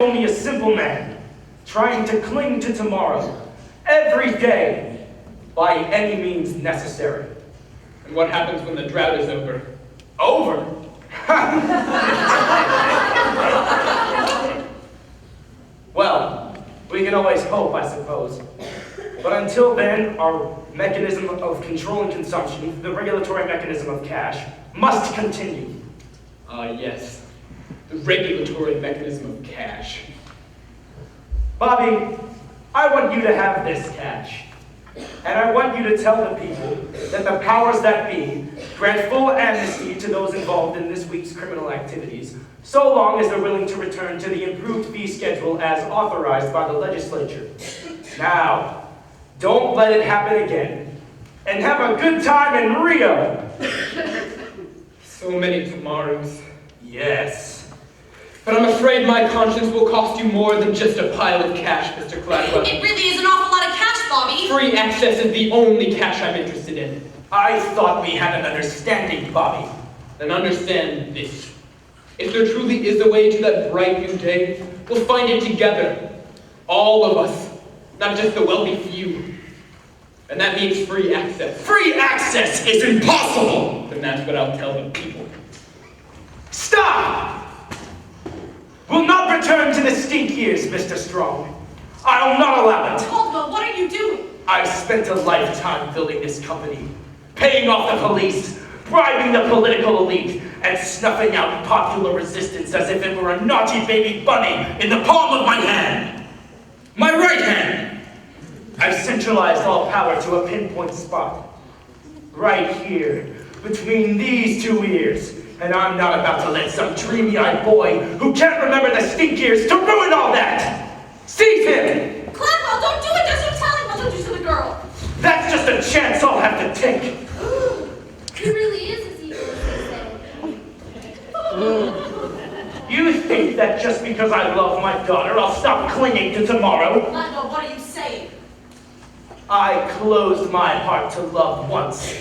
Only a simple man, trying to cling to tomorrow, every day, by any means necessary. And what happens when the drought is over? Over? Well, we can always hope, I suppose. But until then, our mechanism of controlling consumption, the regulatory mechanism of cash, must continue. Yes. The regulatory mechanism of cash. Bobby, I want you to have this cash. And I want you to tell the people that the powers that be grant full amnesty to those involved in this week's criminal activities, so long as they're willing to return to the improved fee schedule as authorized by the legislature. Now, don't let it happen again. And have a good time in Rio. So many tomorrows. Yes. But I'm afraid my conscience will cost you more than just a pile of cash, Mr. Gladwell. It really is an awful lot of cash, Bobby. Free access is the only cash I'm interested in. I thought we had an understanding, Bobby. Then understand this. If there truly is a way to that bright new day, we'll find it together. All of us. Not just the wealthy few. And that means free access. Free access is impossible! Then that's what I'll tell the people. Stop! We'll not return to the stink years, Mr. Strong. I'll not allow it. Caldwell, what are you doing? I've spent a lifetime building this company, paying off the police, bribing the political elite, and snuffing out popular resistance as if it were a naughty baby bunny in the palm of my hand. My right hand! I've centralized all power to a pinpoint spot. Right here, between these two ears. And I'm not about to let some dreamy-eyed boy who can't remember the stink years to ruin all that! Seize him! Gladwell, don't do it! There's no telling what he'll do to the girl! That's just a chance I'll have to take. He really is as evil as they say. You think that just because I love my daughter, I'll stop clinging to tomorrow? Gladwell, what are you saying? I closed my heart to love once.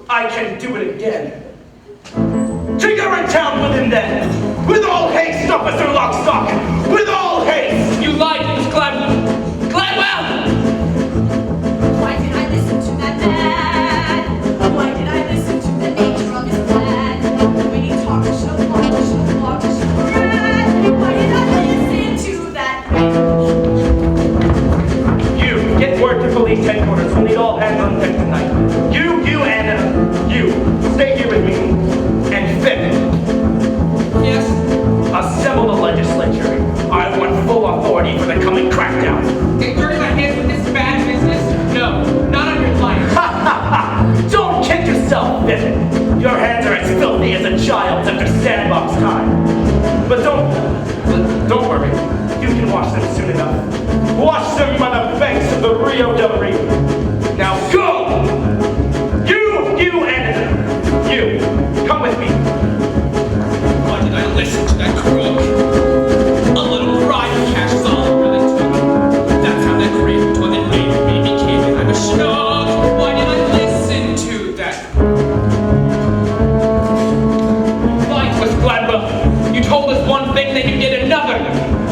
I can do it again. To Urinetown with him then! With all haste, Officer Lockstock! With all haste! You lied, Miss Gladwell! Gladwell! Why did I listen to that man? Why did I listen to the nature of his plan? When he talked, she'll walk, she'll run. Why did I listen to that man? You, get word to police headquarters. We'll need all hands on deck tonight. You, and you. Stay here with me. And Finn. Yes? Assemble the legislature. I want full authority for the coming crackdown. Can dirty my hands with this bad business? No, not on your life. Ha ha ha! Don't kick yourself, Finn. Your hands are as filthy as a child's after sandbox time. But don't worry. You can wash them soon enough. Wash them by the banks of the Rio del Rio. Now go! You, and you. Come with me. Why did I listen to that crook? A little pride and cash is all it really took. That's how that great toilet made me became it. I'm a schnook. Why did I listen to that? Lied to us, Gladwell. You told us one thing, then you did another.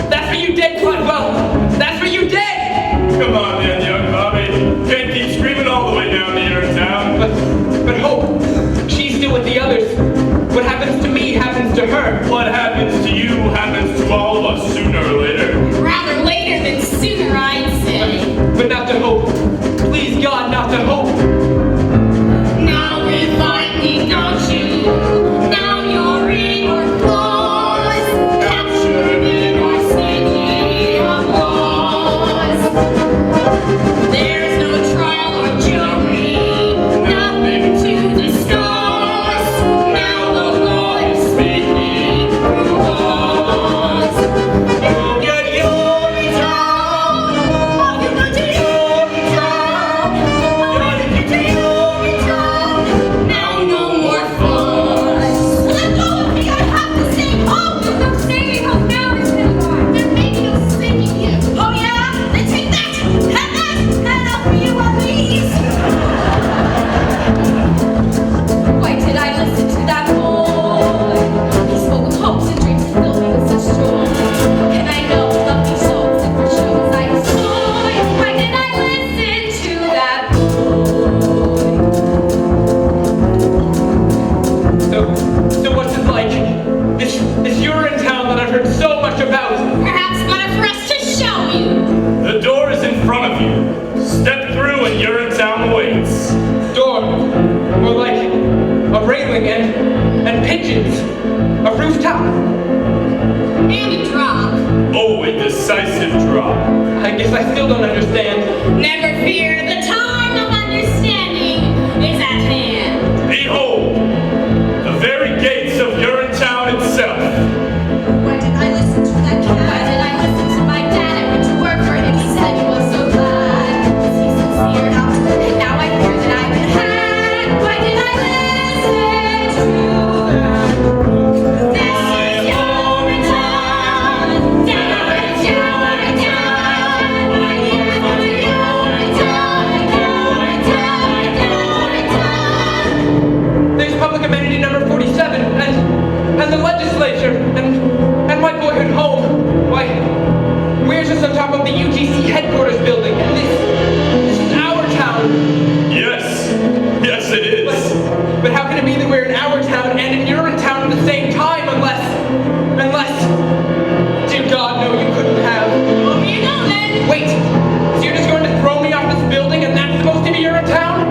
That's what you did, Gladwell. That's what you did. Come on then, young Bobby. Can't keep screaming all the way down to Urinetown. But Hope, she's still with the others. What happens to me happens to her. What happens to you happens to all of us sooner or later. Rather later than sooner, I'd say. But not to Hope. Please, God, not to Hope. Now we're fighting, don't you? Now you're in our claws, captured in our city of laws. There's no trial or jury, nothing to discuss. Now the law is speaking through us. You'll get your return. massive drop. I guess I still don't understand. Never fear, the time of understanding is at hand. Behold, the very gates of Urinetown itself. Why did I listen to that cat? Why did I listen to my dad? I went to work for him. He said he was so glad. Was he sincere enough? And now I fear that I've been had. Why did I listen to that? This is Urinetown. Down and down and down. Why did I go to Urinetown? There's public amenity number 47, and the legislature, and my boyhood home. Why, we're just on top of the UGC headquarters building, and this is our town. Yes, yes it is. But how can it be that we're in our town and in Urinetown at the same time, unless, dear God, no, you couldn't have. Well, you know then. Wait, so you're just going to throw me off this building, and that's supposed to be Urinetown?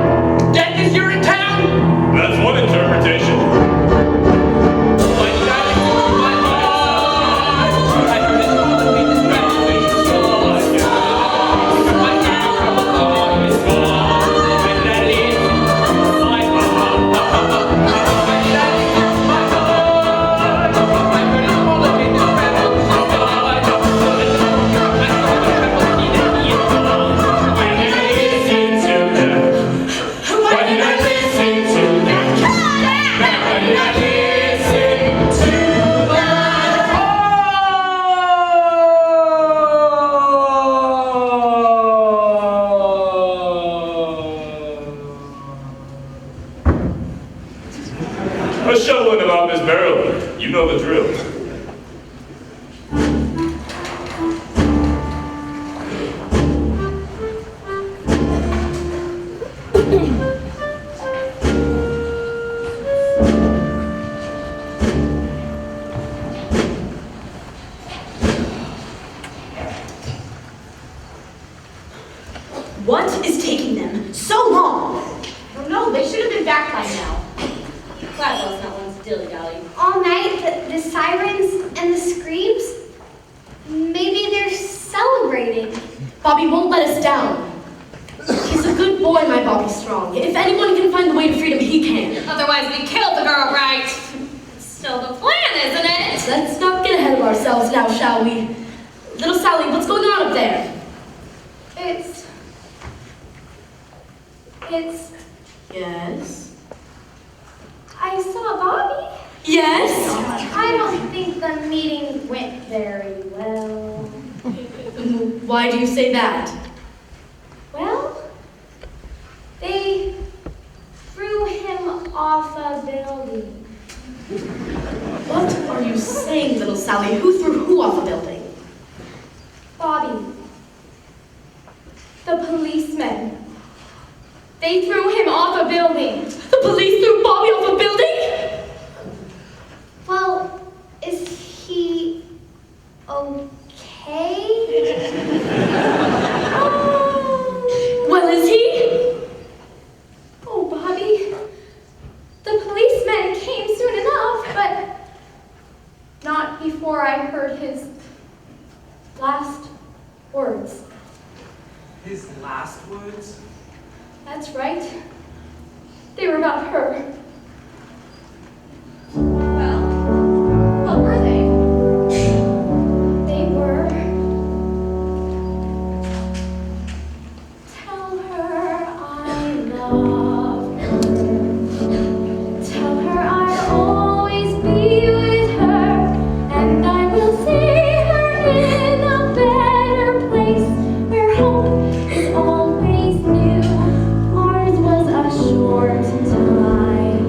Death is Urinetown? That's one interpretation. A shovel in about this barrel. You know the drill. What is taking them so long? Well, no, they should have been back by now. Glad I was not one to dilly-dally. All night, the sirens and the screams, maybe they're celebrating. Bobby won't let us down. He's a good boy, my Bobby Strong. If anyone can find the way to freedom, he can. Otherwise, we killed the girl, right? Still the plan, isn't it? Let's not get ahead of ourselves now, shall we? Little Sally, what's going on up there? It's, Yes? I saw Bobby. Yes? I don't think the meeting went very well. Why do you say that? Well, they threw him off a building. What are you saying, little Sally? Who threw who off a building? Bobby. The policemen. They threw him off a building. The police threw Bobby off a building? Well, is he okay? Well, is he? Oh, Bobby. The policemen came soon enough, but not before I heard his last words. His last words? That's right. They were about her. Well, what were they? They were, tell her I love her. Tell her I'll always be with her, and I will see her in a better place where hope is always new. Ours was a short time.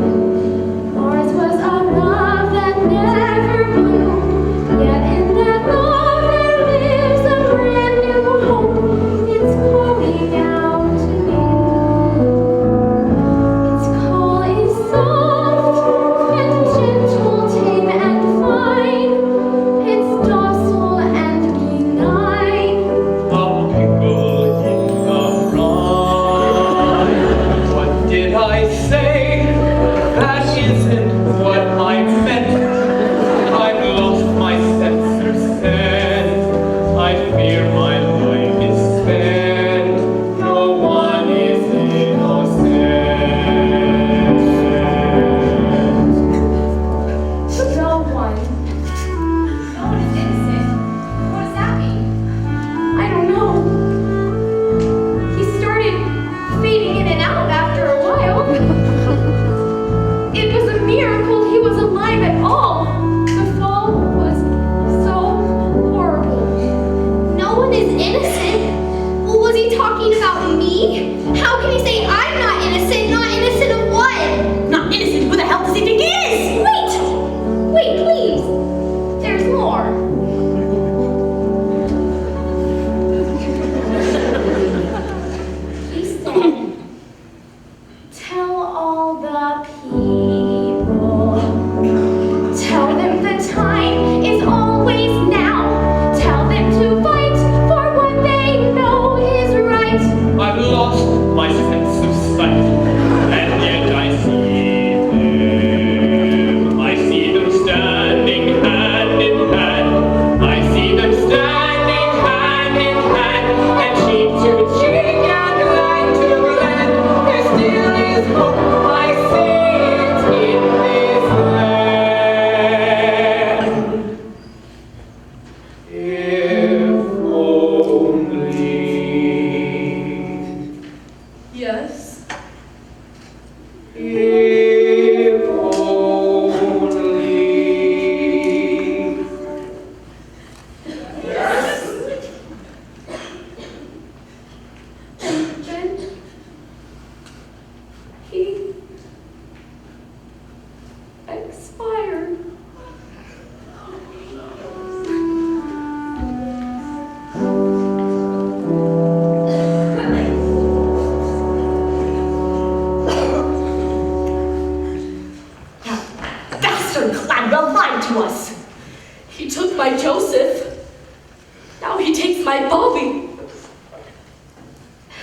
my Bobby.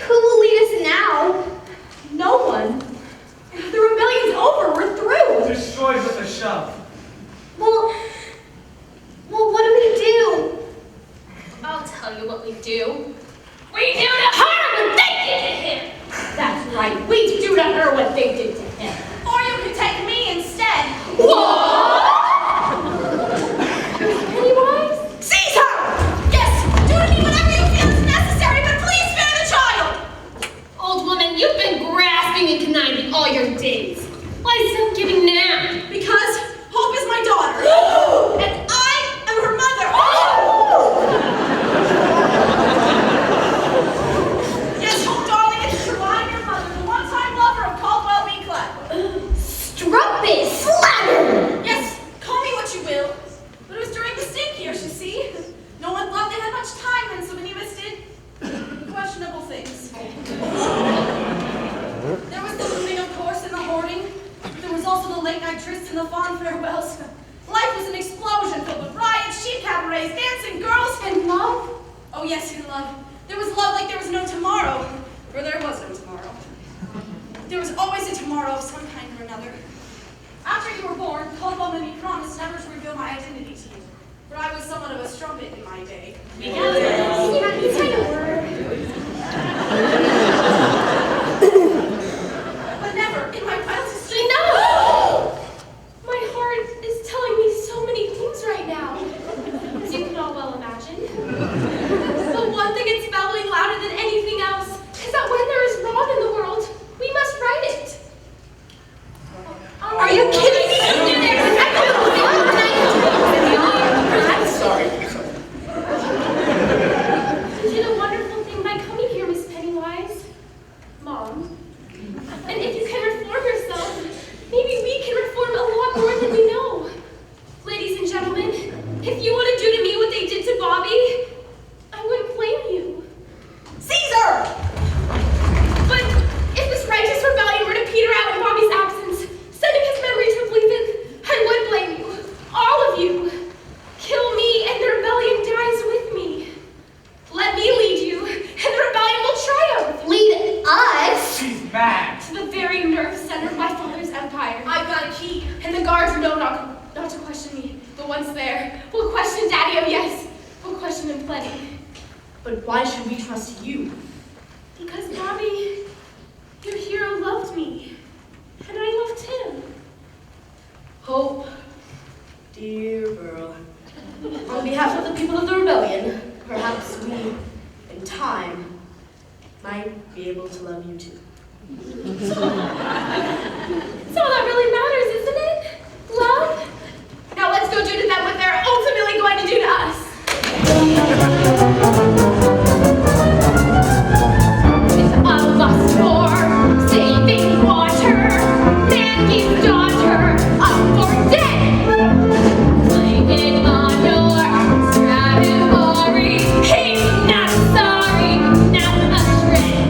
Who will lead us now? No one. The rebellion's over. We're through. Destroyed with a shove. Well, what do we do? I'll tell you what we do. We do to her what they did to him. That's right. We do to her what they did to him. Or you could take me instead. What? Pennywise? Seize her! Yes, do to me whatever you feel is necessary, but please spare the child! Old woman, you've been grasping and conniving all your days. Why self-giving now? Because Hope is my daughter. And I am her mother. Yes, Hope, darling, it's true. I'm your mother, the one-time lover of Caldwell B. Clapp. Strumpet slatter! Yes, call me what you will. But it was during the stink years, you see. No one thought they had much time, and so many of us did questionable things. There was the looting, of course, and the hoarding. There was also the late-night trysts and the fond farewells. Life was an explosion filled with riots, sheep cabarets, dancing girls, and love. Oh yes, and love. There was love like there was no tomorrow, for there was no tomorrow. There was always a tomorrow of some kind or another. After you were born, Caldwell made me promise never to reveal my identity to you, for I was somewhat of a strumpet in my day. You kind of were. But never, in my wildest dreams. No! My heart is telling me so many things right now, as you can all well imagine. But one thing it's babbling louder than anything else Is that when there is wrong in the world, we must right it. Are you kidding me? I'm sorry. You did a wonderful thing by coming here, Miss Pennywise. Mom. And if you can reform yourself, maybe we can reform a lot more than we know. Ladies and gentlemen, if you want to do to me what they did to Bobby, I wouldn't blame you. Caesar! But if this righteous rebellion were to peter out in Bobby's absence, sending his memory to oblivion, I would blame you. All of you. Kill me and the rebellion dies with me. Let me lead you, and the rebellion will triumph. Lead us? She's mad. To the very nerve center of my father's empire. I've got a key. And the guards know not to question me. But once there, we'll question Daddy, oh yes. We'll question him plenty. But why should we trust you? Because Bobby, your hero loved me. And I loved him. Hope, dear girl, on behalf of the people of the rebellion, perhaps we, in time, might be able to love you too. That's all that really matters, isn't it? Love? Now let's go do to them what they're ultimately going to do to us. With a lust for saving water, man gives daughter up for dead. Blame it on your Stradivari. He's not sorry, not a shred.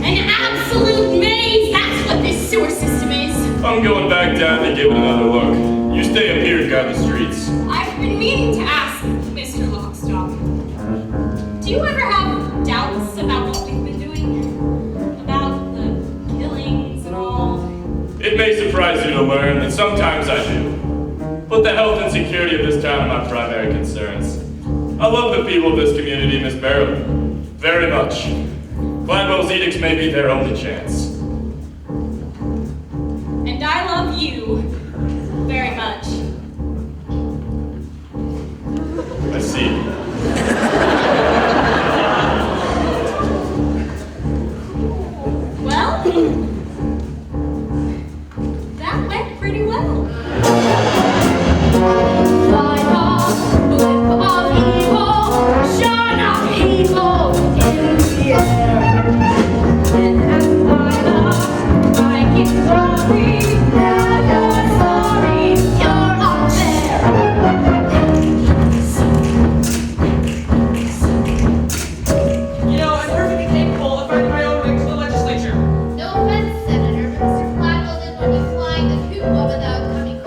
An absolute maze, that's what this sewer system is. I'm going back down to give it another look. You stay up here and guard the streets. I've been meaning to ask, Mr. Lockstock. Do you ever have doubts about what we've been doing? About the killings and all? It may surprise you to learn that sometimes I do. But the health and security of this town are my primary concerns. I love the people of this community, Miss Barrow. Very much. Gladwell's edicts may be their only chance. And I love you very much. I see. Well, that went pretty well. Like a blip of evil, shine of evil in the air. And as I love, I keep sorry, now you're sorry, you're up there. You know, I'm perfectly capable of earning my own way to the legislature. No offense, Senator, but Mr. Gladwell didn't want you flying the coop without coming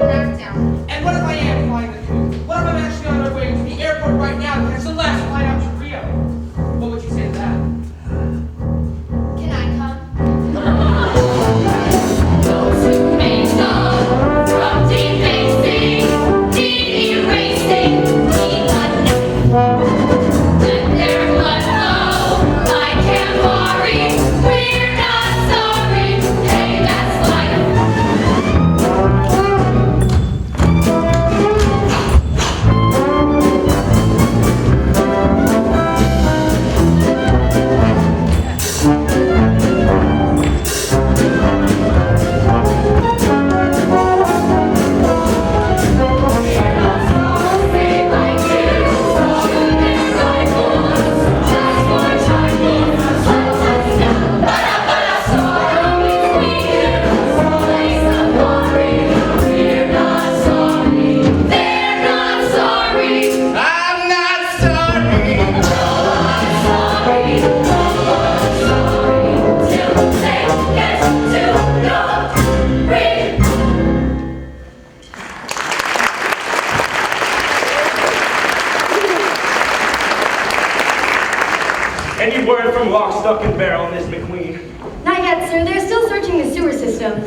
stock and barrel, Miss McQueen. Not yet, sir. They're still searching the sewer system.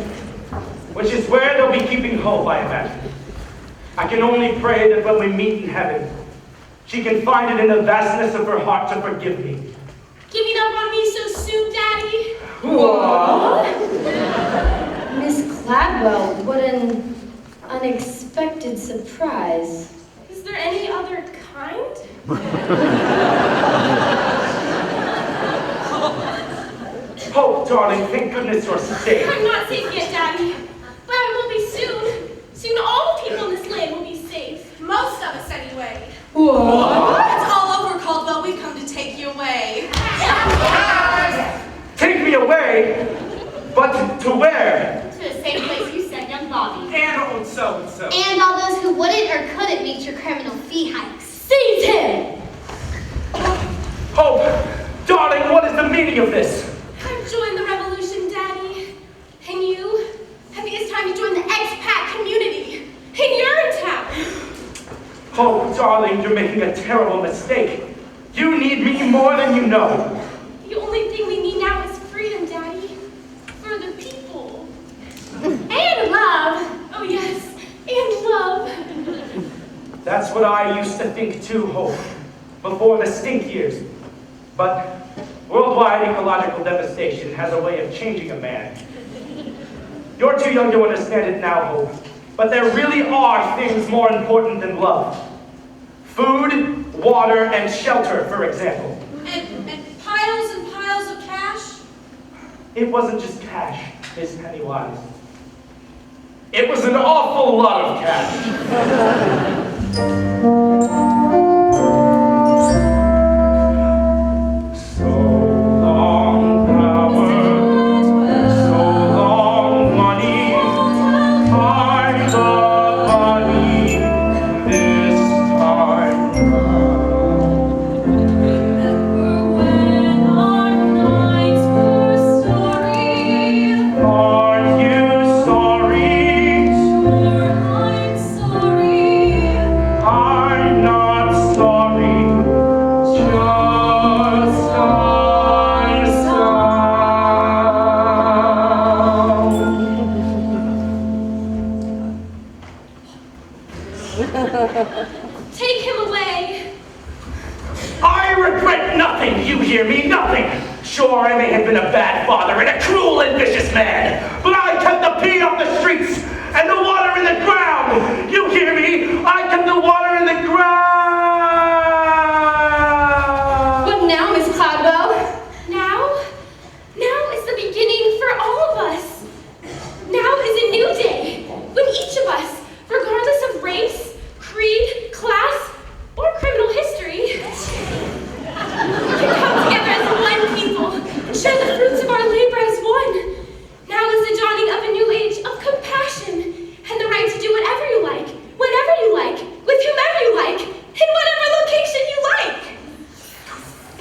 Which is where they'll be keeping Hope, I imagine. I can only pray that when we meet in heaven, she can find it in the vastness of her heart to forgive me. Giving up on me so soon, Daddy? What? Miss Gladwell, what an unexpected surprise. Is there any other kind? Hope, darling, thank goodness you're safe. I'm not safe yet, Daddy. But I will be soon. Soon all the people in this land will be safe. Most of us, anyway. It's all over, Caldwell. We've come to take you away. Take me away? But to where? To the same place you sent young Bobby. And old so-and-so. And all those who wouldn't or couldn't meet your criminal fee hikes. Seize him! Hope, darling, what is the meaning of this? I've joined the revolution, Daddy. And you? I think it's time to join the expat community. In Urinetown. Oh, darling, you're making a terrible mistake. You need me more than you know. The only thing we need now is freedom, Daddy. For the people. And love. Oh, yes. And love. That's what I used to think too, Hope, before the stink years. But worldwide ecological devastation has a way of changing a man. You're too young to understand it now, Hope, but there really are things more important than love. Food, water, and shelter, for example. And piles of cash? It wasn't just cash, Miss Pennywise. It was an awful lot of cash. So long power, so long money, I'm the bunny this time round. Remember when our nights were starry? Aren't you sorry? Sure, I'm sorry. I'm not sorry, just I Take him away. I regret nothing, you hear me, nothing. Sure, I may have been a bad father and a cruel and vicious man, but I kept the pee off the streets and the water in the ground. You hear me? I kept the water in the ground. What now, Miss Cladwell? Now is the beginning for all of us. Now is a new day when each of us, regardless of race, creed, class, or criminal history, can come together as one people and share the fruits of our labor as one. Now is the dawning of a new age of compassion and the right to do whatever you like, whenever you like, with whomever you like, in whatever location you like.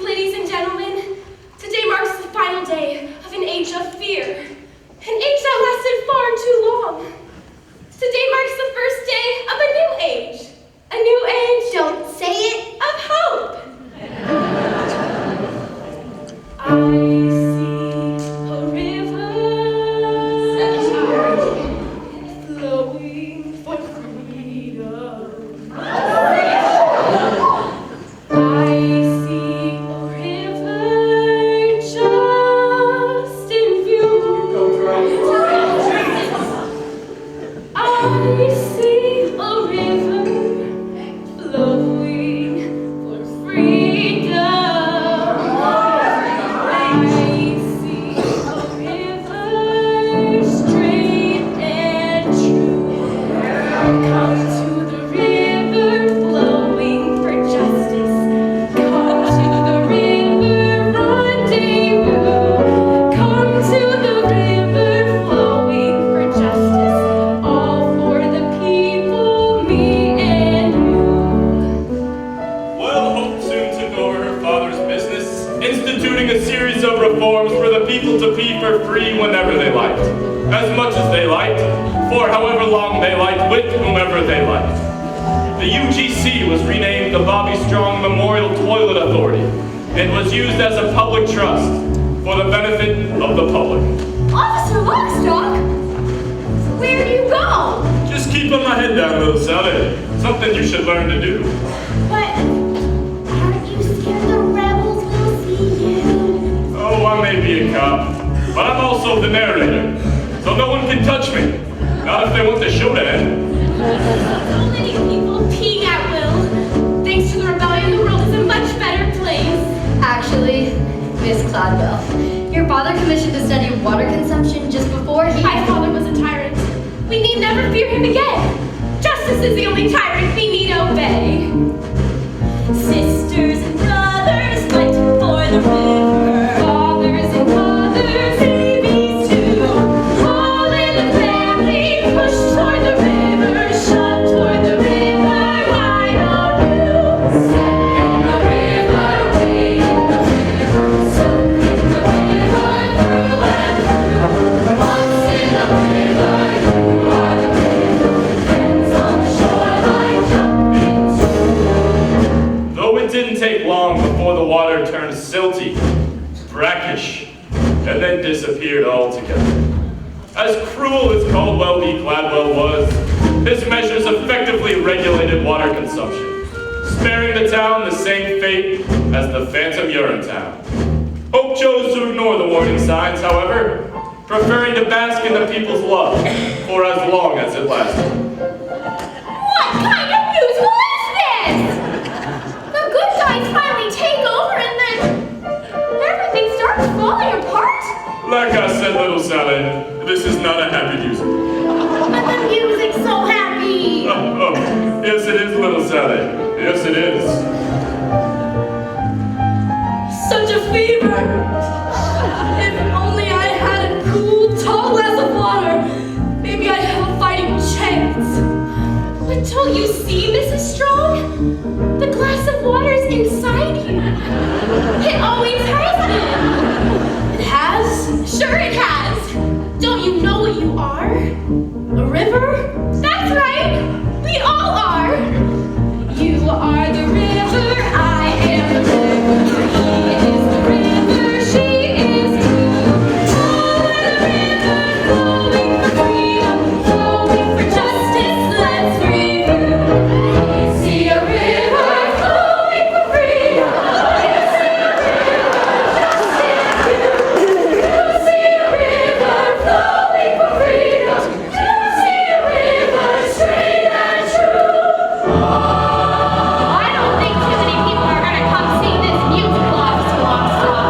Ladies and gentlemen, today marks the final day of an age of fear, an age that lasted far too long. Today marks the first day of a new age Don't say it. of hope. I see a river flowing for freedom. I see a river just in view. I see a river flowing for freedom. I see a river straight and true. Come to the river flowing for justice. Come to the river rendezvous. Come to the river flowing for justice. All for the people, me and you. Well, Hope soon took over her father's business, instituting a series of reforms for the people to pee for free whenever they liked, as much as they liked, for however long they liked, with whomever they liked. The UGC was renamed the Bobby Strong Memorial Toilet Authority and was used as a public trust for the benefit of the public. Officer Lockstock? Where do you go? Just keeping my head down, little Sally. Something you should learn to do. But aren't you scared the rebels will see you? Oh, I may be a cop, but I'm also the narrator, so no one can touch me. Not if they want the show to end. So many people peeing at will. Thanks to the rebellion, the world is a much better place. Actually, Miss Cladwell, your father commissioned a study of water consumption just before he... My father was a tyrant. We need never fear him again. Justice is the only tyrant we need obey. Sisters and brothers fight for the river. Fathers and mothers, babies too. All in the family, push toward the river, shove toward the river. Why don't you step in the river, wade in the river, soak in the river, through and through. Once in the river, you are the river. Friends on the shoreline, jump into. Though it didn't take long before the water turned silty, brackish, and then disappeared altogether. As cruel as Caldwell v. Gladwell was, his measures effectively regulated water consumption, sparing the town the same fate as the phantom Urinetown. Hope chose to ignore the warning signs, however, preferring to bask in the people's love for as long as it lasted. What kind of musical is this? The good guys finally take over and then everything starts falling apart? Like I said, little Sally, this is not a happy musical. But the music's so happy! Oh, yes it is, little Sally. Yes it is. Such a fever! If only I had a cool, tall glass of water, maybe I'd have a fighting chance. But don't you see, Mrs. Strong? The glass of water's inside you. It always has been. It has? Sure it has. Don't you know what you are? A river? That's right. We all are. You are the river. I am the river. He is the river. She is too. Over the river, flowing for freedom, flowing for justice. Let's review. See a river flowing for freedom. See a river, justice. You see a river flowing for freedom. You see a river straight and true. I don't think too many people are gonna come see this musical Officer Lockstock.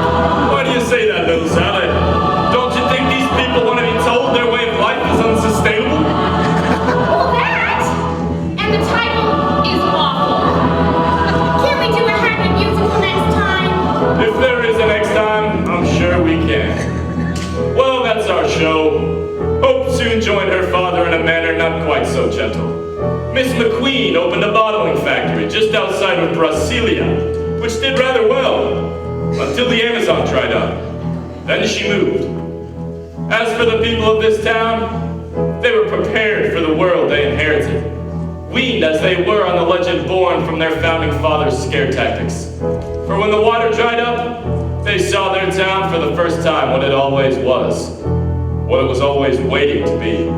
Why do you say that, little Sally? Don't you think these people want to be told their way of life is unsustainable? Well, that and the title is awful. Can't we do a happy musical next time? If there is a next time, I'm sure we can. Well, that's our show. Hope soon joined her father in a manner not quite so gentle. Miss McQueen opened a bottling factory just outside of Brasilia, which did rather well, until the Amazon dried up. Then she moved. As for the people of this town, they were prepared for the world they inherited, weaned as they were on the legend born from their founding fathers' scare tactics. For when the water dried up, they saw their town for the first time what it always was, what it was always waiting to be.